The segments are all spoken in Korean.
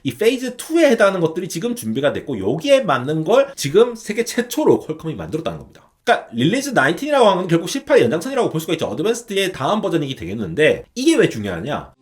이 페이즈 2에 해당하는 것들이 지금 준비가 됐고 여기에 맞는 걸 지금 세계 최초로 퀄컴이 만들었다는 겁니다. 그러니까 릴리즈 19이라고 하는 건 결국 18의 연장선이라고 볼 수가 있죠. 어드밴스드의 다음 버전이게 되겠는데 이게 왜 중요하냐?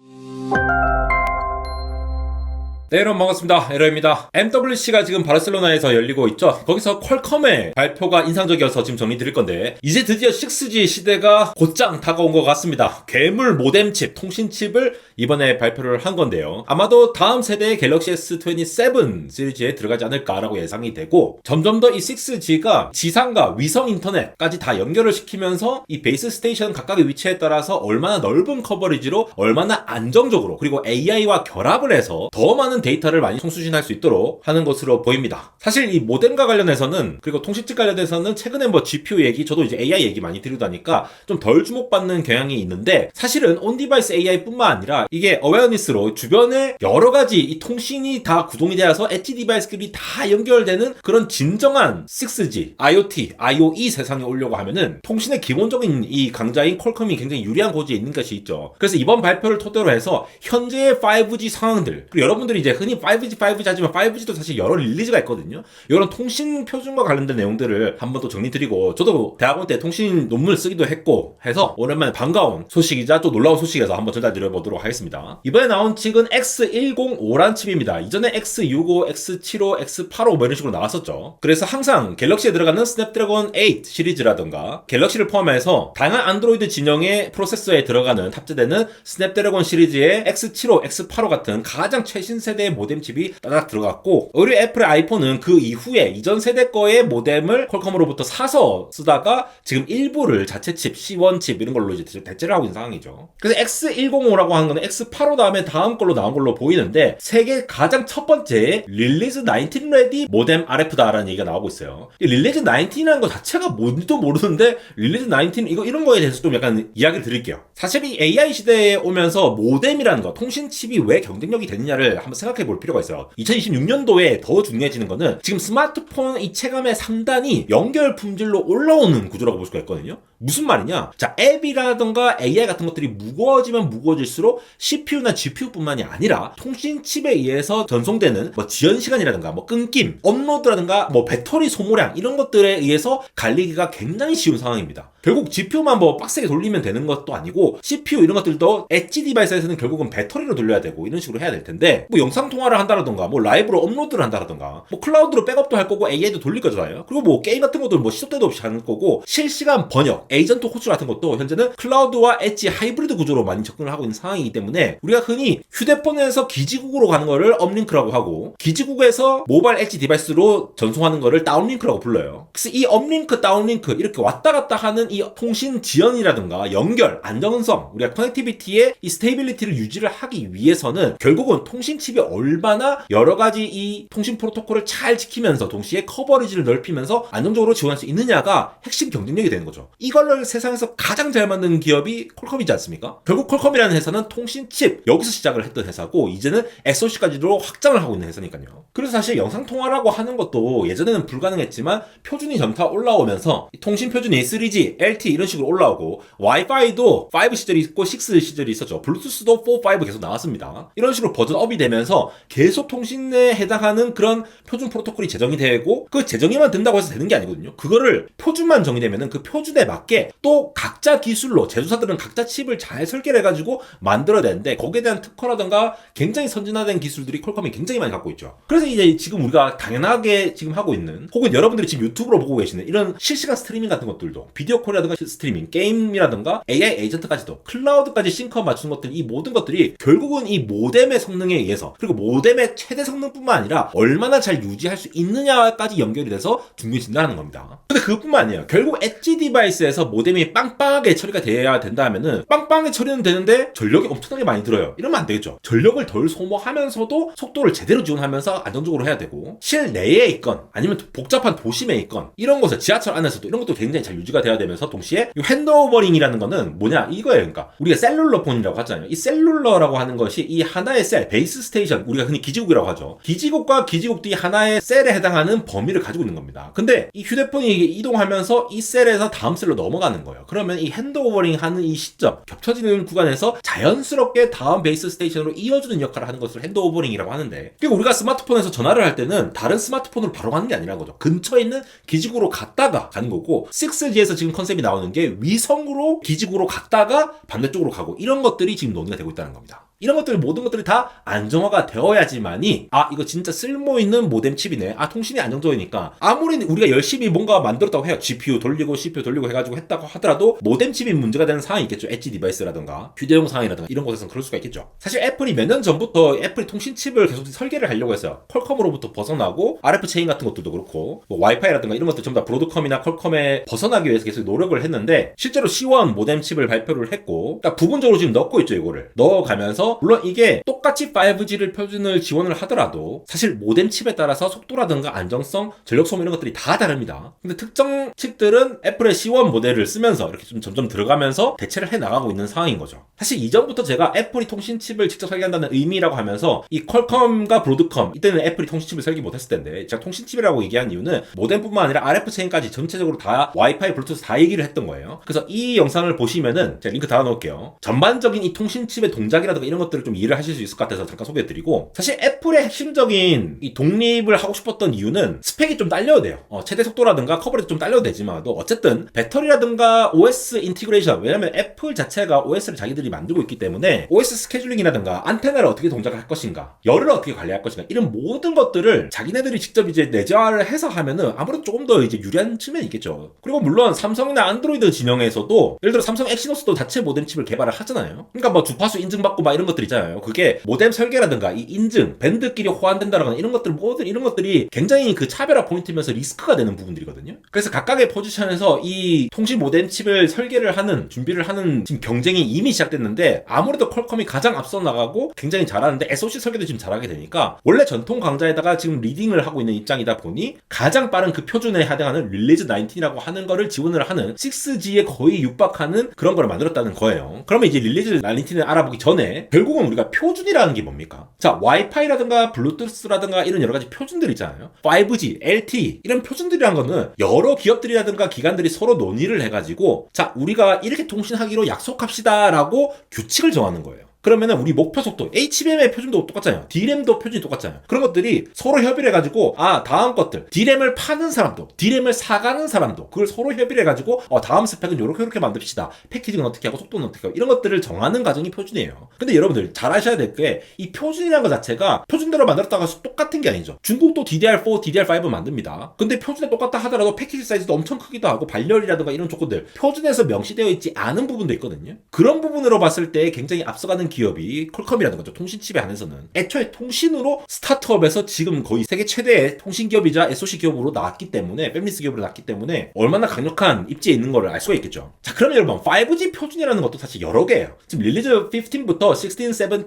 네, 여러분 반갑습니다. 에러입니다. MWC가 지금 바르셀로나에서 열리고 있죠. 거기서 퀄컴의 발표가 인상적이어서 지금 정리드릴 건데 이제 드디어 6G 시대가 곧장 다가온 것 같습니다. 괴물 모뎀 칩, 통신 칩을 이번에 발표를 한 건데요. 아마도 다음 세대의 갤럭시 S27 시리즈에 들어가지 않을까라고 예상이 되고 점점 더 이 6G가 지상과 위성 인터넷까지 다 연결을 시키면서 이 베이스 스테이션 각각의 위치에 따라서 얼마나 넓은 커버리지로 얼마나 안정적으로 그리고 AI와 결합을 해서 더 많은 데이터를 많이 송수신할 수 있도록 하는 것으로 보입니다. 사실 이 모뎀과 관련해서는 그리고 통신칩 관련해서는 최근에 뭐 GPU 얘기 저도 이제 AI 얘기 많이 드리다니까 좀 덜 주목받는 경향이 있는데 사실은 온디바이스 AI뿐만 아니라 이게 어웨어니스로 주변에 여러 가지 이 통신이 다 구동이 되어서 엣지 디바이스들이 다 연결되는 그런 진정한 6G, IoT, IoE 세상에 오려고 하면은 통신의 기본적인 이 강자인 퀄컴이 굉장히 유리한 고지에 있는 것이 있죠. 그래서 이번 발표를 토대로 해서 현재의 5G 상황들 그리고 여러분들이 이제 흔히 5G 하지만 5G도 사실 여러 릴리즈가 있거든요. 이런 통신 표준과 관련된 내용들을 한번 또 정리드리고 저도 대학원 때 통신 논문을 쓰기도 했고 해서 오랜만에 반가운 소식이자 또 놀라운 소식에서 한번 전달드려보도록 하겠습니다. 이번에 나온 칩은 X105란 칩입니다. 이전에 X65, X75, X85 뭐 이런 식으로 나왔었죠. 그래서 항상 갤럭시에 들어가는 스냅드래곤 8 시리즈라던가 갤럭시를 포함해서 다양한 안드로이드 진영의 프로세서에 들어가는 탑재되는 스냅드래곤 시리즈의 X75, X85 같은 가장 최신 세대의 모뎀 칩이 따닥 들어갔고 오히려 애플의 아이폰은 그 이후에 이전 세대 거의 모뎀을 퀄컴으로부터 사서 쓰다가 지금 일부를 자체 칩, C1 칩 이런 걸로 이제 대체를 하고 있는 상황이죠. 그래서 X105라고 하는 거는 X85 다음에 다음 걸로 나온 걸로 보이는데 세계 가장 첫 번째 릴리즈 19 레디 모뎀 RF다라는 얘기가 나오고 있어요. 이 릴리즈 19이라는 거 자체가 뭔지도 모르는데 릴리즈 19 이런 거에 대해서 좀 약간 이야기를 드릴게요. 사실 이 AI 시대에 오면서 모뎀이라는 거, 통신 칩이 왜 경쟁력이 되느냐를 한번 생각해 볼 필요가 있어요. 2026년도에 더 중요해지는 거는 지금 스마트폰 이 체감의 상단이 연결 품질로 올라오는 구조라고 볼 수가 있거든요. 무슨 말이냐? 자, 앱이라던가 AI 같은 것들이 무거워지면 무거워질수록 CPU나 GPU뿐만이 아니라 통신 칩에 의해서 전송되는 뭐 지연 시간이라든가 뭐 끊김, 업로드라든가 뭐 배터리 소모량 이런 것들에 의해서 갈리기가 굉장히 쉬운 상황입니다. 결국 GPU만 뭐 빡세게 돌리면 되는 것도 아니고 CPU 이런 것들도 엣지 디바이스에서는 결국은 배터리로 돌려야 되고 이런 식으로 해야 될 텐데 뭐 영상 통화를 한다라던가 뭐 라이브로 업로드를 한다라던가 뭐 클라우드로 백업도 할 거고 AI도 돌릴 거잖아요. 그리고 뭐 게임 같은 것도 뭐 시도 때도 없이 하는 거고 실시간 번역, 에이전트 호출 같은 것도 현재는 클라우드와 엣지 하이브리드 구조로 많이 접근을 하고 있는 상황이기 때문에 우리가 흔히 휴대폰에서 기지국으로 가는 거를 업링크라고 하고 기지국에서 모바일 엣지 디바이스로 전송하는 거를 다운링크라고 불러요. 그래서 이 업링크, 다운링크 이렇게 왔다 갔다 하는 이 통신 지연이라든가 연결, 안정성, 우리가 커넥티비티의 이 스테이빌리티를 유지를 하기 위해서는 결국은 통신 칩이 얼마나 여러 가지 이 통신 프로토콜을 잘 지키면서 동시에 커버리지를 넓히면서 안정적으로 지원할 수 있느냐가 핵심 경쟁력이 되는 거죠. 이걸 세상에서 가장 잘 만든 기업이 퀄컴이지 않습니까? 결국 퀄컴이라는 회사는 통신 칩 여기서 시작을 했던 회사고 이제는 SoC까지도 확장을 하고 있는 회사니까요. 그래서 사실 영상 통화라고 하는 것도 예전에는 불가능했지만 표준이 점차 올라오면서 통신 표준이 3G, LTE 이런 식으로 올라오고 와이파이도 5 시절이 있고 6 시절이 있었죠. 블루투스도 4, 5 계속 나왔습니다. 이런 식으로 버전업이 되면서 계속 통신에 해당하는 그런 표준 프로토콜이 제정이 되고 그 제정이만 된다고 해서 되는 게 아니거든요. 그거를 표준만 정의되면은 그 표준에 맞게 또 각자 기술로 제조사들은 각자 칩을 잘 설계를 해가지고 만들어야 되는데 거기에 대한 특허라든가 굉장히 선진화된 기술들이 퀄컴이 굉장히 많이 갖고 있죠. 그래서 이제 지금 우리가 당연하게 지금 하고 있는 혹은 여러분들이 지금 유튜브로 보고 계시는 이런 실시간 스트리밍 같은 것들도 비디오 콜이라든가 스트리밍, 게임이라든가 AI 에이전트까지도 클라우드까지 싱크업 맞추는 것들 이 모든 것들이 결국은 이 모뎀의 성능에 의해서 그리고 모뎀의 최대 성능뿐만 아니라 얼마나 잘 유지할 수 있느냐까지 연결이 돼서 중요해진다는 겁니다. 근데 그것뿐만 아니에요. 결국 엣지 디바이스에서 모뎀이 빵빵하게 처리가 돼야 된다 하면은 빵빵하게 처리는 되는데 전력이 엄청나게 많이 들어요. 이러면 안 되겠죠. 전력을 덜 소모하면서도 속도를 제대로 지원하면서 안정적으로 해야 되고 실내에 있건 아니면 복잡한 도심에 있건 이런 곳에 지하철 안에서도 이런 것도 굉장히 잘 유지가 돼야 되면서 동시에 이 핸드오버링이라는 거는 뭐냐 이거예요. 그러니까 우리가 셀룰러 폰이라고 하잖아요. 이 셀룰러라고 하는 것이 이 하나의 셀, 베이스 스테이션 우리가 흔히 기지국이라고 하죠. 기지국과 기지국들이 하나의 셀에 해당하는 범위를 가지고 있는 겁니다. 근데 이 휴대폰이 이동하면서 이 셀에서 다음 셀로 넘어가는 거예요. 그러면 이 핸드오버링 하는 이 시점, 겹쳐지는 구간에서 자연스럽게 다음 베이스 스테이션으로 이어주는 역할을 하는 것을 핸드오버링이라고 하는데, 그리고 우리가 스마트폰에서 전화를 할 때는 다른 스마트폰으로 바로 가는 게 아니라는 거죠. 근처에 있는 기지국으로 갔다가 가는 거고, 6G에서 지금 컨셉이 나오는 게 위성으로 기지국으로 갔다가 반대쪽으로 가고, 이런 것들이 지금 논의가 되고 있다는 겁니다. 이런 것들 모든 것들이 다 안정화가 되어야지만이 이거 진짜 쓸모있는 모뎀 칩이네, 통신이 안정적이니까 아무리 우리가 열심히 뭔가 만들었다고 해요, GPU 돌리고 CPU 돌리고 해가지고 했다고 하더라도 모뎀 칩이 문제가 되는 상황이 있겠죠. 엣지 디바이스라든가 휴대용 상황이라든가 이런 곳에서는 그럴 수가 있겠죠. 사실 애플이 몇 년 전부터 애플이 통신 칩을 계속 설계를 하려고 했어요. 퀄컴으로부터 벗어나고 RF 체인 같은 것들도 그렇고 뭐 와이파이라든가 이런 것들 전부 다 브로드컴이나 퀄컴에 벗어나기 위해서 계속 노력을 했는데, 실제로 C1 모뎀 칩을 발표를 했고, 그러니까 부분적으로 지금 넣고 있죠. 이거를 넣어가면서 물론 이게 똑같이 5G를 표준을 지원을 하더라도 사실 모뎀 칩에 따라서 속도라든가 안정성, 전력 소모 이런 것들이 다 다릅니다. 근데 특정 칩들은 애플의 C1 모델을 쓰면서 이렇게 좀 점점 들어가면서 대체를 해 나가고 있는 상황인 거죠. 사실 이전부터 제가 애플이 통신 칩을 직접 설계한다는 의미라고 하면서 이 퀄컴과 브로드컴, 이때는 애플이 통신 칩을 설계 못했을 텐데 제가 통신 칩이라고 얘기한 이유는 모뎀뿐만 아니라 RF 체인까지 전체적으로 다 와이파이, 블루투스 다 얘기를 했던 거예요. 그래서 이 영상을 보시면은 제가 링크 달아놓을게요. 전반적인 이 통신 칩의 동작이라든가 이런 것들을 좀 이해를 하실 수 있을 것 같아서 잠깐 소개해드리고, 사실 애플의 핵심적인 이 독립을 하고 싶었던 이유는 스펙이 좀 딸려야 돼요. 최대 속도라든가 커버리지 좀 딸려도 되지만도 어쨌든 배터리라든가 OS 인티그레이션, 왜냐면 애플 자체가 OS를 자기들이 만들고 있기 때문에 OS 스케줄링이라든가 안테나를 어떻게 동작을 할 것인가, 열을 어떻게 관리할 것인가, 이런 모든 것들을 자기네들이 직접 이제 내재화를 해서 하면은 아무래도 조금 더 이제 유리한 측면이 있겠죠. 그리고 물론 삼성이나 안드로이드 진영에서도 예를 들어 삼성 엑시노스도 자체 모뎀 칩을 개발을 하잖아요. 그러니까 뭐 주파수 인증받고 막 이런 것들 있잖아요. 그게 모뎀 설계라든가 이 인증, 밴드끼리 호환된다라거나 이런 것들, 모든 이런 것들이 굉장히 그 차별화 포인트면서 리스크가 되는 부분들이거든요. 그래서 각각의 포지션에서 이 통신 모뎀 칩을 설계를 하는, 준비를 하는 지금 경쟁이 이미 시작됐는데, 아무래도 퀄컴이 가장 앞서 나가고 굉장히 잘하는데 SoC 설계도 지금 잘하게 되니까 원래 전통 강자에다가 지금 리딩을 하고 있는 입장이다 보니 가장 빠른 그 표준에 해당하는 릴리즈 19이라고 하는 거를 지원을 하는 6G에 거의 육박하는 그런 거를 만들었다는 거예요. 그러면 이제 릴리즈 19을 알아보기 전에 결국은 우리가 표준이라는 게 뭡니까? 자, 와이파이라든가 블루투스라든가 이런 여러 가지 표준들 있잖아요. 5G, LTE 이런 표준들이란 거는 여러 기업들이라든가 기관들이 서로 논의를 해가지고, 자, 우리가 이렇게 통신하기로 약속합시다 라고 규칙을 정하는 거예요. 그러면은 우리 목표 속도, HBM의 표준도 똑같잖아요. D램도 표준이 똑같잖아요. 그런 것들이 서로 협의를 해가지고, 다음 것들, D램을 파는 사람도, D램을 사가는 사람도 그걸 서로 협의를 해가지고, 다음 스펙은 요렇게 만듭시다. 패키징은 어떻게 하고 속도는 어떻게 하고, 이런 것들을 정하는 과정이 표준이에요. 근데 여러분들 잘 아셔야 될 게, 이 표준이라는 것 자체가 표준대로 만들었다가 똑같은 게 아니죠. 중국도 DDR4, DDR5 만듭니다. 근데 표준에 똑같다 하더라도 패키지 사이즈도 엄청 크기도 하고 발열이라든가 이런 조건들, 표준에서 명시되어 있지 않은 부분도 있거든요. 그런 부분으로 봤을 때 굉장히 앞서가는 기업이 퀄컴이라는 거죠. 통신칩에 한해서는 애초에 통신으로 스타트업에서 지금 거의 세계 최대의 통신 기업이자 SoC 기업으로 나왔기 때문에, 팹리스 기업으로 나왔기 때문에 얼마나 강력한 입지에 있는 거를 알 수가 있겠죠. 자, 그러면 여러분 5G 표준이라는 것도 사실 여러 개예요. 지금 릴리즈 15부터 16, 17, 18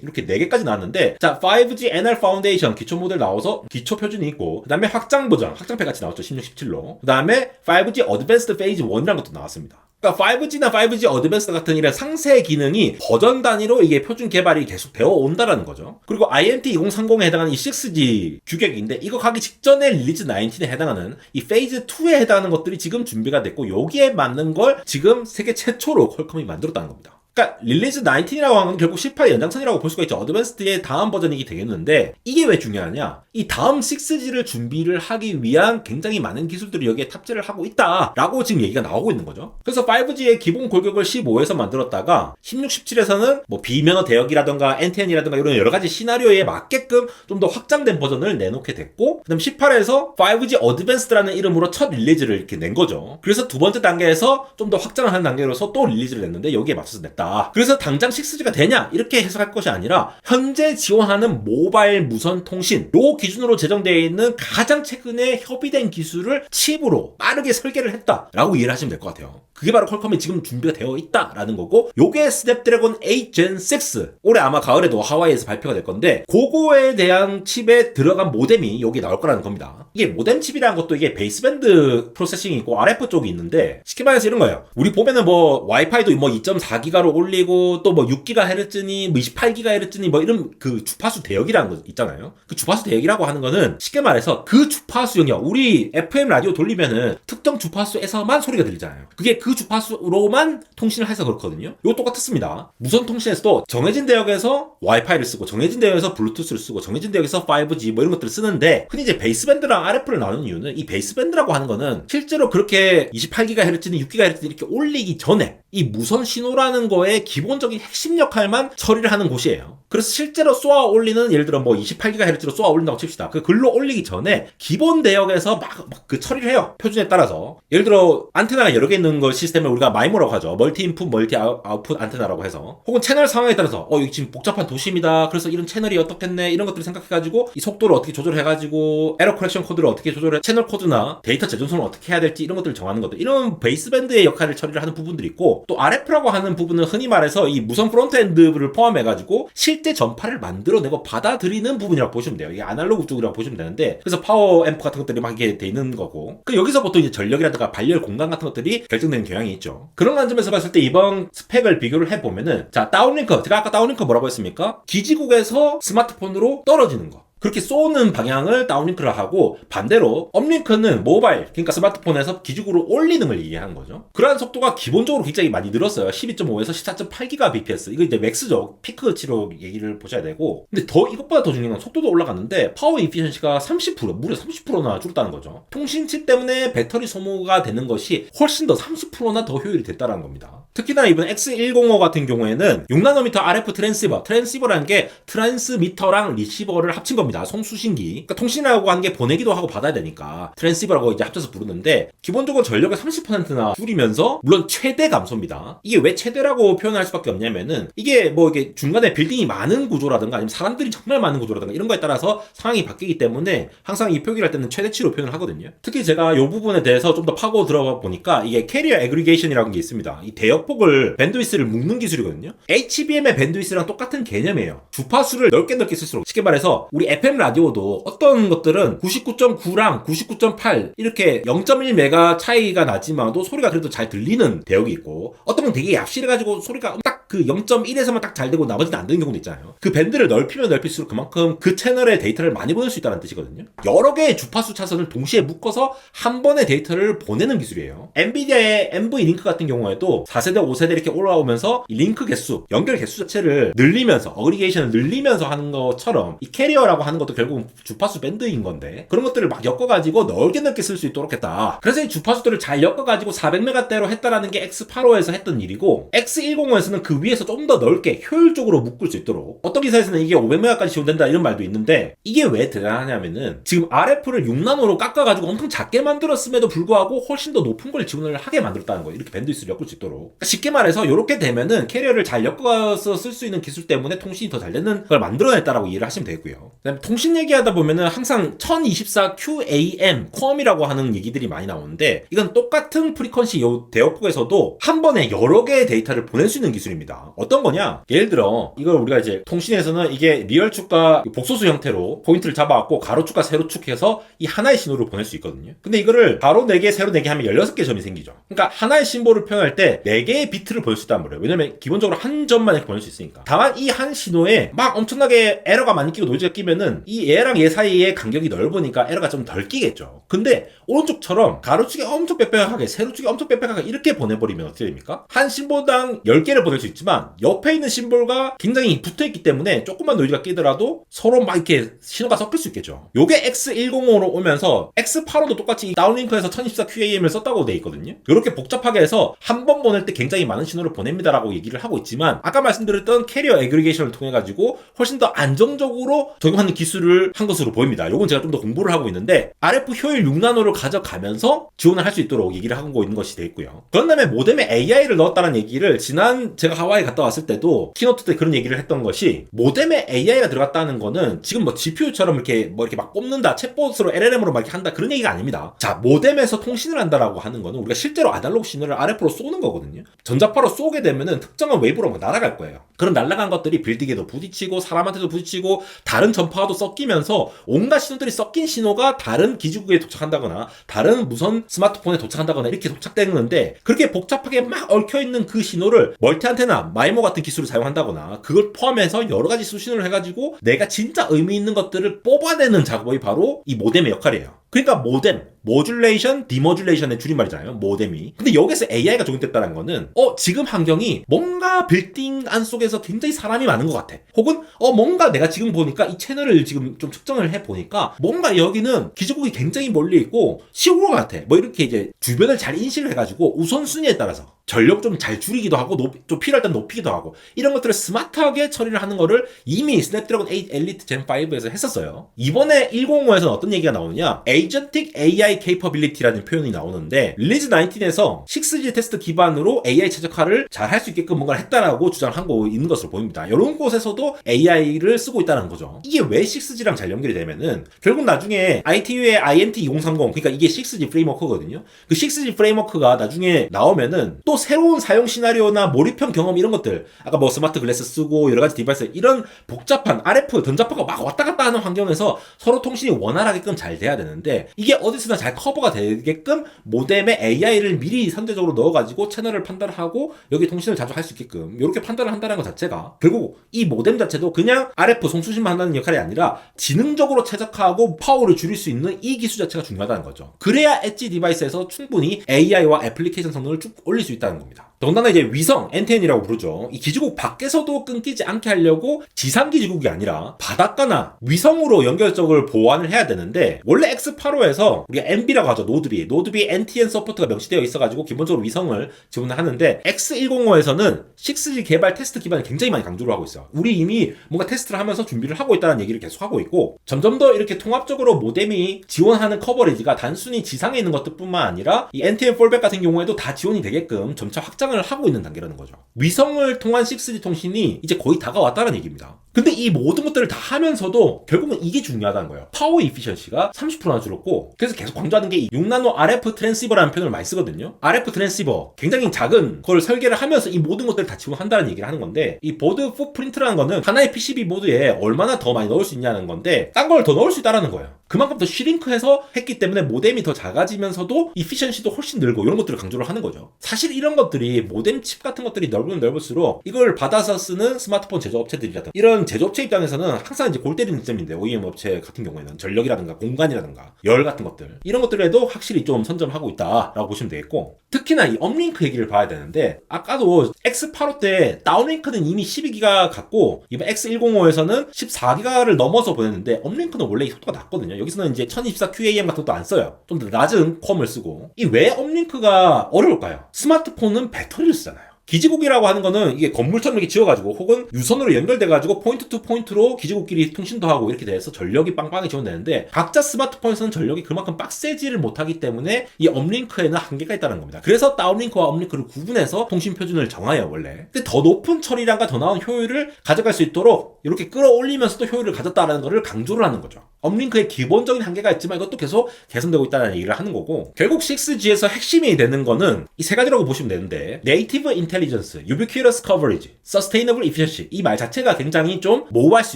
이렇게 4개까지 나왔는데, 자, 5G NR 파운데이션 기초 모델 나와서 기초 표준이 있고, 그 다음에 확장 버전, 확장팩 같이 나왔죠. 16, 17로. 그 다음에 5G 어드밴스드 페이즈 1이라는 것도 나왔습니다. 그러니까 5G나 5G 어드밴스 같은 이런 상세 기능이 버전 단위로 이게 표준 개발이 계속 되어 온다라는 거죠. 그리고 INT 2030에 해당하는 이 6G 규격인데, 이거 가기 직전에 릴리즈 19에 해당하는 이 페이즈 2에 해당하는 것들이 지금 준비가 됐고, 여기에 맞는 걸 지금 세계 최초로 퀄컴이 만들었다는 겁니다. 그러니까 릴리즈 19이라고 하는 건 결국 18의 연장선이라고 볼 수가 있죠. 어드밴스드의 다음 버전이기 되겠는데, 이게 왜 중요하냐? 이 다음 6G를 준비를 하기 위한 굉장히 많은 기술들이 여기에 탑재를 하고 있다라고 지금 얘기가 나오고 있는 거죠. 그래서 5G의 기본 골격을 15에서 만들었다가 16, 17에서는 뭐 비면허 대역이라던가 NTN이라던가 이런 여러 가지 시나리오에 맞게끔 좀 더 확장된 버전을 내놓게 됐고, 그다음 18에서 5G 어드밴스드라는 이름으로 첫 릴리즈를 이렇게 낸 거죠. 그래서 두 번째 단계에서 좀 더 확장을 하는 단계로서 또 릴리즈를 냈는데, 여기에 맞춰서 냈다. 그래서 당장 6G가 되냐 이렇게 해석할 것이 아니라, 현재 지원하는 모바일 무선 통신 요 기준으로 제정되어 있는 가장 최근에 협의된 기술을 칩으로 빠르게 설계를 했다라고 이해를 하시면 될 것 같아요. 그게 바로 퀄컴이 지금 준비가 되어 있다라는 거고, 요게 스냅드래곤 8 Gen 6 올해 아마 가을에도 하와이에서 발표가 될 건데, 그거에 대한 칩에 들어간 모뎀이 여기 나올 거라는 겁니다. 이게 모뎀 칩이라는 것도 이게 베이스밴드 프로세싱이 있고 RF 쪽이 있는데, 쉽게 말해서 이런 거예요. 우리 보면은 뭐 와이파이도 뭐 2.4기가로 올리고 또 뭐 6GHz니 뭐 28GHz니 뭐 이런 그 주파수 대역이라는 거 있잖아요. 그 주파수 대역이라고 하는 거는 쉽게 말해서 그 주파수 영역, 우리 FM 라디오 돌리면은 특정 주파수에서만 소리가 들리잖아요. 그게 그 주파수로만 통신을 해서 그렇거든요. 이거 똑같습니다. 무선 통신에서도 정해진 대역에서 와이파이를 쓰고 정해진 대역에서 블루투스를 쓰고 정해진 대역에서 5G 뭐 이런 것들을 쓰는데, 흔히 이제 베이스밴드랑 RF를 나누는 이유는 이 베이스밴드라고 하는 거는 실제로 그렇게 28GHz니 6GHz 이렇게 올리기 전에 이 무선 신호라는 거의 기본적인 핵심 역할만 처리를 하는 곳이에요. 그래서 실제로 쏘아 올리는, 예를 들어 뭐 28GHz로 쏘아 올린다고 칩시다. 그 글로 올리기 전에 기본 대역에서 막 그 처리를 해요. 표준에 따라서. 예를 들어 안테나가 여러 개 있는 거 시스템을 우리가 마이모라고 하죠. 멀티 인풋, 멀티 아웃풋 안테나라고 해서. 혹은 채널 상황에 따라서 이거 지금 복잡한 도심이다. 그래서 이런 채널이 어떻겠네. 이런 것들을 생각해가지고 이 속도를 어떻게 조절해가지고 에러 커렉션 코드를 어떻게 조절해, 채널 코드나 데이터 재전송을 어떻게 해야 될지 이런 것들을 정하는 것들. 이런 베이스밴드의 역할을 처리를 하는 부분들이 있고, 또 RF라고 하는 부분은 흔히 말해서 이 무선 프론트엔드를 포함해가지고 실제 전파를 만들어내고 받아들이는 부분이라고 보시면 돼요. 이게 아날로그 쪽이라고 보시면 되는데, 그래서 파워 앰프 같은 것들이 막 이게 돼 있는 거고, 여기서 보통 이제 전력이라든가 발열 공간 같은 것들이 결정되는 경향이 있죠. 그런 관점에서 봤을 때 이번 스펙을 비교를 해보면은, 자, 다운링커, 제가 아까 다운링커 뭐라고 했습니까? 기지국에서 스마트폰으로 떨어지는 거, 그렇게 쏘는 방향을 다운링크를 하고, 반대로 업링크는 모바일, 그러니까 스마트폰에서 기지국으로 올리는 걸 얘기하는 거죠. 그러한 속도가 기본적으로 굉장히 많이 늘었어요. 12.5에서 14.8GBps. 이거 이제 맥스죠. 피크치로 얘기를 보셔야 되고, 근데 이것보다 더 중요한 건 속도도 올라갔는데 파워 이피션시가 30%, 무려 30%나 줄었다는 거죠. 통신칩 때문에 배터리 소모가 되는 것이 훨씬 더 30%나 더 효율이 됐다는 겁니다. 특히나 이번 X105 같은 경우에는 6나노미터 RF 트랜시버라는 게 트랜스미터랑 리시버를 합친 겁니다. 송수신기. 그러니까 통신이라고 하는 게 보내기도 하고 받아야 되니까 트랜시버라고 이제 합쳐서 부르는데, 기본적으로 전력을 30%나 줄이면서, 물론 최대 감소입니다. 이게 왜 최대라고 표현할 수밖에 없냐면은, 이게 뭐 이게 중간에 빌딩이 많은 구조라든가 아니면 사람들이 정말 많은 구조라든가 이런 거에 따라서 상황이 바뀌기 때문에 항상 이 표기를 할 때는 최대치로 표현을 하거든요. 특히 제가 이 부분에 대해서 좀 더 파고 들어가 보니까 이게 캐리어 애그리게이션이라는 게 있습니다. 이 대역폭을 밴드위스를 묶는 기술이거든요. HBM의 밴드위스랑 똑같은 개념이에요. 주파수를 넓게 쓸수록, 쉽게 말해서 우리 FM 라디오도 어떤 것들은 99.9랑 99.8 이렇게 0.1메가 차이가 나지만도 소리가 그래도 잘 들리는 대역이 있고, 어떤 건 되게 얍실해가지고 소리가 딱 그 0.1에서만 딱 잘 되고 나머지는 안 되는 경우도 있잖아요. 그 밴드를 넓히면 넓힐수록 그만큼 그 채널의 데이터를 많이 보낼 수 있다는 뜻이거든요. 여러 개의 주파수 차선을 동시에 묶어서 한 번에 데이터를 보내는 기술이에요. 엔비디아의 NV링크 같은 경우에도 4세대, 5세대 이렇게 올라오면서 이 링크 개수, 연결 개수 자체를 늘리면서, 어그리게이션을 늘리면서 하는 것처럼 이 캐리어라고 하는 것도 결국은 주파수 밴드인 건데, 그런 것들을 막 엮어가지고 넓게 쓸 수 있도록 했다. 그래서 이 주파수들을 잘 엮어가지고 400메가대로 했다라는 게 X85에서 했던 일이고, X105에서는 그 위에서 좀 더 넓게 효율적으로 묶을 수 있도록, 어떤 기사에서는 이게 500메가까지 지원된다 이런 말도 있는데, 이게 왜 대단하냐면은 지금 RF를 6나노로 깎아가지고 엄청 작게 만들었음에도 불구하고 훨씬 더 높은 걸 지원을 하게 만들었다는 거예요. 이렇게 밴드위스를 엮을 수 있도록. 그러니까 쉽게 말해서 이렇게 되면은 캐리어를 잘 엮어서 쓸 수 있는 기술 때문에 통신이 더 잘 되는 걸 만들어냈다라고 이해를 하시면 되고요. 그다음에 통신 얘기하다 보면은 항상 1024QAM 컴이라고 하는 얘기들이 많이 나오는데, 이건 똑같은 프리퀀시 대역폭에서도 한 번에 여러 개의 데이터를 보낼 수 있는 기술입니다. 어떤 거냐? 예를 들어 이걸 우리가 이제 통신에서는 이게 리얼축과 복소수 형태로 포인트를 잡아갖고 가로축과 세로축 해서 이 하나의 신호를 보낼 수 있거든요. 근데 이거를 가로 4개, 세로 4개 하면 16개 점이 생기죠. 그러니까 하나의 심볼을 표현할 때 4개의 비트를 보낼 수 있단 말이에요. 왜냐면 기본적으로 한 점만 이렇게 보낼 수 있으니까. 다만 이 한 신호에 막 엄청나게 에러가 많이 끼고 노이즈가 끼면은 이 얘랑 얘 사이의 간격이 넓으니까 에러가 좀 덜 끼겠죠. 근데 오른쪽처럼 가로축이 엄청 빽빽하게, 세로축이 엄청 빽빽하게 이렇게 보내버리면 어떻게 됩니까? 한 심볼당 10개를 보낼 수 있지만 옆에 있는 심볼과 굉장히 붙어있기 때문에 조금만 노이즈가 끼더라도 서로 막 이렇게 신호가 섞일 수 있겠죠. 요게 X105로 오면서 X85도 똑같이 다운링크에서 1024QAM을 썼다고 돼 있거든요. 이렇게 복잡하게 해서 한 번 보낼 때 굉장히 많은 신호를 보냅니다라고 얘기를 하고 있지만, 아까 말씀드렸던 캐리어 애그리게이션을 통해 가지고 훨씬 더 안정적으로 적용하는 기술을 한 것으로 보입니다. 요건 제가 좀 더 공부를 하고 있는데, RF 효율 6나노를 가져가면서 지원을 할 수 있도록 얘기를 하고 있는 것이 돼 있고요. 그런 다음에 모뎀에 AI를 넣었다는 얘기를 지난 제가 하와이 갔다 왔을 때도 키노트 때 그런 얘기를 했던 것이 모뎀에 AI가 들어갔다는 거는 지금 뭐 GPU처럼 이렇게 막 뽑는다, 챗봇으로 LLM으로 막 이렇게 한다 그런 얘기가 아닙니다. 자, 모뎀에서 통신을 한다라고 하는 거는 우리가 실제로 아날로그 신호를 RF로 쏘는 거거든요. 전자파로 쏘게 되면은 특정한 웨이브로 막 날아갈 거예요. 그럼 날아간 것들이 빌딩에도 부딪히고 사람한테도 부딪히고 다른 전파와도 섞이면서 온갖 신호들이 섞인 신호가 다른 기지국에 도착한다거나 다른 무선 스마트폰에 도착한다거나 이렇게 도착되는데, 그렇게 복잡하게 막 얽혀있는 그 신호를 멀티 안테나, 마이모 같은 기술을 사용한다거나 그걸 포함해서 여러 가지 수신호를 해가지고 내가 진짜 의미 있는 것들을 뽑아내는 작업이 바로 이 모뎀의 역할이에요. 그러니까 모뎀, 모듈레이션, 디모듈레이션의 줄임말이잖아요, 모뎀이. 근데 여기서 AI가 적용됐다는 거는 지금 환경이 뭔가 빌딩 안 속에서 굉장히 사람이 많은 것 같아. 혹은 뭔가 내가 지금 보니까 이 채널을 지금 좀 측정을 해보니까 뭔가 여기는 기지국이 굉장히 멀리 있고 시골 같아. 뭐 이렇게 이제 주변을 잘 인식을 해가지고 우선순위에 따라서 전력 좀 잘 줄이기도 하고 좀 필요할 땐 높이기도 하고 이런 것들을 스마트하게 처리를 하는 거를 이미 스냅드래곤 8 엘리트 젠 5에서 했었어요. 이번에 105에서는 어떤 얘기가 나오느냐, Agentic AI Capability라는 표현이 나오는데, 릴리즈 19에서 6G 테스트 기반으로 AI 최적화를 잘 할 수 있게끔 뭔가를 했다라고 주장하고 있는 것으로 보입니다. 이런 곳에서도 AI를 쓰고 있다는 거죠. 이게 왜 6G랑 잘 연결이 되면은 결국 나중에 ITU의 INT 2030, 그러니까 이게 6G 프레임워크거든요. 그 6G 프레임워크가 나중에 나오면은 또 새로운 사용 시나리오나 몰입형 경험 이런 것들, 아까 뭐 스마트 글래스 쓰고 여러 가지 디바이스, 이런 복잡한 RF 전자파가 막 왔다 갔다 하는 환경에서 서로 통신이 원활하게끔 잘 돼야 되는데, 이게 어디서나 잘 커버가 되게끔 모뎀에 AI를 미리 선제적으로 넣어가지고 채널을 판단하고 여기 통신을 자주 할 수 있게끔 이렇게 판단을 한다는 것 자체가 결국 이 모뎀 자체도 그냥 RF 송수신만 한다는 역할이 아니라 지능적으로 최적화하고 파워를 줄일 수 있는 이 기술 자체가 중요하다는 거죠. 그래야 엣지 디바이스에서 충분히 AI와 애플리케이션 성능을 쭉 올릴 수 있다는 겁니다. 더군다나 이제 위성, NTN이라고 부르죠. 이 기지국 밖에서도 끊기지 않게 하려고 지상 기지국이 아니라 바닷가나 위성으로 연결적을 보완을 해야 되는데, 원래 X85에서 우리가 NB라고 하죠. 노드비 NTN 서포트가 명시되어 있어가지고 기본적으로 위성을 지원을 하는데, X105에서는 6G 개발 테스트 기반을 굉장히 많이 강조를 하고 있어요. 우리 이미 뭔가 테스트를 하면서 준비를 하고 있다는 얘기를 계속 하고 있고, 점점 더 이렇게 통합적으로 모뎀이 지원하는 커버리지가 단순히 지상에 있는 것들뿐만 아니라 이 NTN 폴백 같은 경우에도 다 지원이 되게끔 점차 확장을 하고 있는 단계라는 거죠. 위성을 통한 6G 통신이 이제 거의 다가왔다는 얘기입니다. 근데 이 모든 것들을 다 하면서도 결국은 이게 중요하다는 거예요. 파워 이피션시가 30%나 줄었고, 그래서 계속 강조하는 게 이 6나노 RF 트랜시버라는 표현을 많이 쓰거든요. RF 트랜시버, 굉장히 작은 걸 설계를 하면서 이 모든 것들을 다 지원한다는 얘기를 하는 건데, 이 보드 풋프린트라는 거는 하나의 PCB 보드에 얼마나 더 많이 넣을 수 있냐는 건데, 딴 걸 더 넣을 수 있다는 거예요. 그만큼 더 슈링크해서 했기 때문에 모뎀이 더 작아지면서도 이피션시도 훨씬 늘고, 이런 것들을 강조를 하는 거죠. 사실 이런 것들이 모뎀 칩 같은 것들이 넓으면 넓을수록 이걸 받아서 쓰는 스마트폰 제조업체들이라든가 이런 제조업체 입장에서는 항상 이제 골 때리는 점인데, OEM 업체 같은 경우에는 전력이라든가 공간이라든가 열 같은 것들, 이런 것들에도 확실히 좀 선점하고 있다라고 보시면 되겠고, 특히나 이 업링크 얘기를 봐야 되는데, 아까도 X85 때 다운링크는 이미 12기가 갔고 이번 X105에서는 14기가를 넘어서 보냈는데, 업링크는 원래 이 속도가 낮거든요. 여기서는 이제 1024 QAM 같은 것도 안 써요. 좀 더 낮은 컴을 쓰고. 이 왜 업링크가 어려울까요? 스마트폰은 배터리를 쓰잖아요. 기지국이라고 하는 거는 이게 건물처럼 이렇게 지어가지고 혹은 유선으로 연결돼가지고 포인트 투 포인트로 기지국끼리 통신도 하고 이렇게 돼서 전력이 빵빵히 지원되는데, 각자 스마트폰에서는 전력이 그만큼 빡세지를 못하기 때문에 이 업링크에는 한계가 있다는 겁니다. 그래서 다운링크와 업링크를 구분해서 통신 표준을 정해요, 원래. 근데 더 높은 처리량과 더 나은 효율을 가져갈 수 있도록 이렇게 끌어올리면서도 효율을 가졌다라는 것을 강조를 하는 거죠. 업링크의 기본적인 한계가 있지만 이것도 계속 개선되고 있다는 얘기를 하는 거고, 결국 6G에서 핵심이 되는 거는 이 세 가지라고 보시면 되는데, 네이티브 인텔리전스, 유비퀴러스 커버리지, 서스테이너블 이피션시, 이 말 자체가 굉장히 좀 모호할 수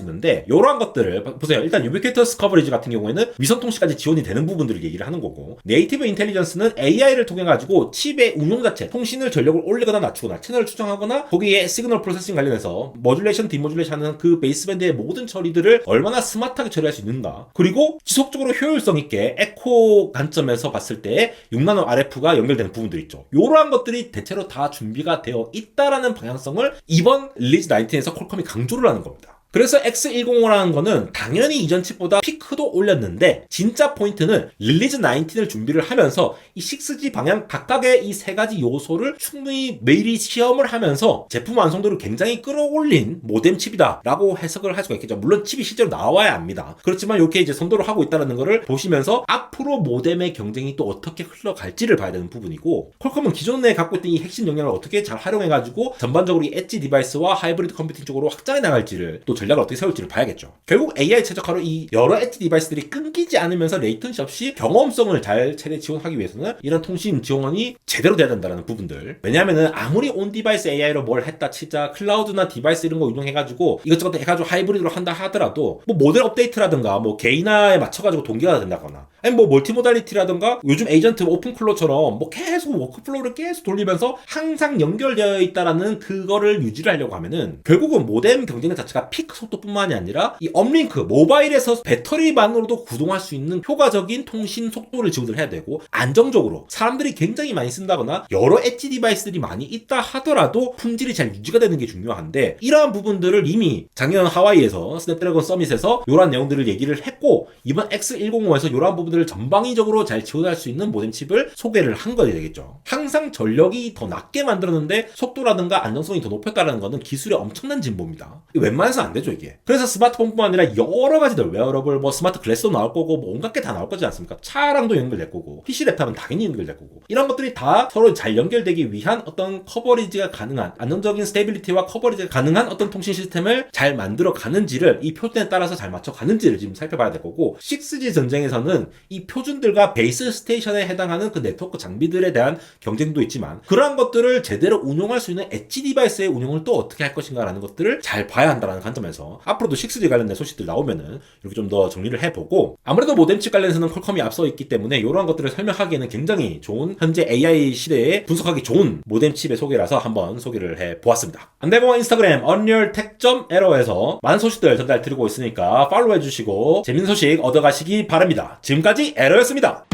있는데, 이러한 것들을 보세요. 일단 유비퀴러스 커버리지 같은 경우에는 위성통신까지 지원이 되는 부분들을 얘기를 하는 거고, 네이티브 인텔리전스는 AI를 통해 가지고 칩의 운용 자체, 통신을 전력을 올리거나 낮추거나 채널을 추정하거나 거기에 시그널 프로세싱 관련해서 모듈레이션, 디모듈레이션 하는 그 베이스밴드의 모든 처리들을 얼마나 스마트하게 처리할 수 있는가, 그리고 지속적으로 효율성 있게 에코 관점에서 봤을 때 6나노 RF가 연결되는 부분들 있죠. 이러한 것들이 대체로 다 준비가 되어 있다라는 방향성을 이번 릴리즈 19에서 퀄컴이 강조를 하는 겁니다. 그래서 X105라는 거는 당연히 이전 칩보다 피크도 올렸는데 진짜 포인트는 릴리즈 19을 준비를 하면서 이 6G 방향 각각의 이 세 가지 요소를 충분히 매일이 시험을 하면서 제품 완성도를 굉장히 끌어올린 모뎀 칩이다 라고 해석을 할 수가 있겠죠. 물론 칩이 실제로 나와야 합니다. 그렇지만 이렇게 이제 선도를 하고 있다는 거를 보시면서 앞으로 모뎀의 경쟁이 또 어떻게 흘러갈지를 봐야 되는 부분이고, 퀄컴은 기존에 갖고 있던 이 핵심 역량을 어떻게 잘 활용해가지고 전반적으로 이 엣지 디바이스와 하이브리드 컴퓨팅 쪽으로 확장해 나갈지를, 또 전략을 어떻게 세울지를 봐야겠죠. 결국 AI 최적화로 이 여러 엣지 디바이스들이 끊기지 않으면서 레이턴시 없이 경험성을 잘 최대 지원하기 위해서는 이런 통신 지원이 제대로 돼야 된다는 부분들. 왜냐하면은 아무리 온 디바이스 AI로 뭘 했다 치자, 클라우드나 디바이스 이런 거 운영해가지고 이것저것 해가지고 하이브리드로 한다 하더라도 뭐 모델 업데이트라든가 뭐 개인화에 맞춰가지고 동기화가 된다거나, 아니 뭐 멀티모달리티라든가 요즘 에이전트 오픈클로처럼 뭐 계속 워크플로우를 계속 돌리면서 항상 연결되어 있다라는 그거를 유지를 하려고 하면은 결국은 모뎀 경쟁 자체가 피크 속도뿐만이 아니라 이 업링크 모바일에서 배터리만으로도 구동할 수 있는 효과적인 통신 속도를 지원을 해야 되고, 안정적으로 사람들이 굉장히 많이 쓴다거나 여러 엣지 디바이스들이 많이 있다 하더라도 품질이 잘 유지가 되는 게 중요한데, 이러한 부분들을 이미 작년 하와이에서 스냅드래곤 서밋에서 이러한 내용들을 얘기를 했고, 이번 X105에서 이러한 부분들을 전방위적으로 잘 지원할 수 있는 모뎀 칩을 소개를 한 거야 되겠죠. 항상 전력이 더 낮게 만들었는데 속도라든가 안정성이 더 높였다는 거는 기술의 엄청난 진보입니다. 웬만해서 안 되죠 이게. 그래서 스마트폰뿐만 아니라 여러 가지들, 웨어러블, 뭐 스마트 글래스도 나올 거고 뭐 온갖 게 다 나올 거지 않습니까? 차랑도 연결될 거고 PC 랩탑은 당연히 연결될 거고, 이런 것들이 다 서로 잘 연결되기 위한 어떤 커버리지가 가능한, 안정적인 스테이빌리티와 커버리지가 가능한 어떤 통신 시스템을 잘 만들어 가는지를, 이 표준에 따라서 잘 맞춰 가는지를 지금 살펴봐야 될 거고, 6G 전쟁에서는 이 표준들과 베이스 스테이션에 해당하는 그 네트워크 장비들에 대한 경쟁도 있지만, 그러한 것들을 제대로 운용할 수 있는 엣지 디바이스의 운용을 또 어떻게 할 것인가라는 것들을 잘 봐야 한다는 관점에서 앞으로도 6G 관련된 소식들 나오면은 이렇게 좀 더 정리를 해보고, 아무래도 모뎀칩 관련해서는 퀄컴이 앞서 있기 때문에 이러한 것들을 설명하기에는 굉장히 좋은, 현재 AI 시대에 분석하기 좋은 모뎀칩의 소개라서 한번 소개를 해보았습니다. 안대공원 인스타그램 unrealtech.ero에서 많은 소식들 전달 드리고 있으니까 팔로우 해주시고 재밌는 소식 얻어가시기 바랍니다. 지금까지 에러였습니다.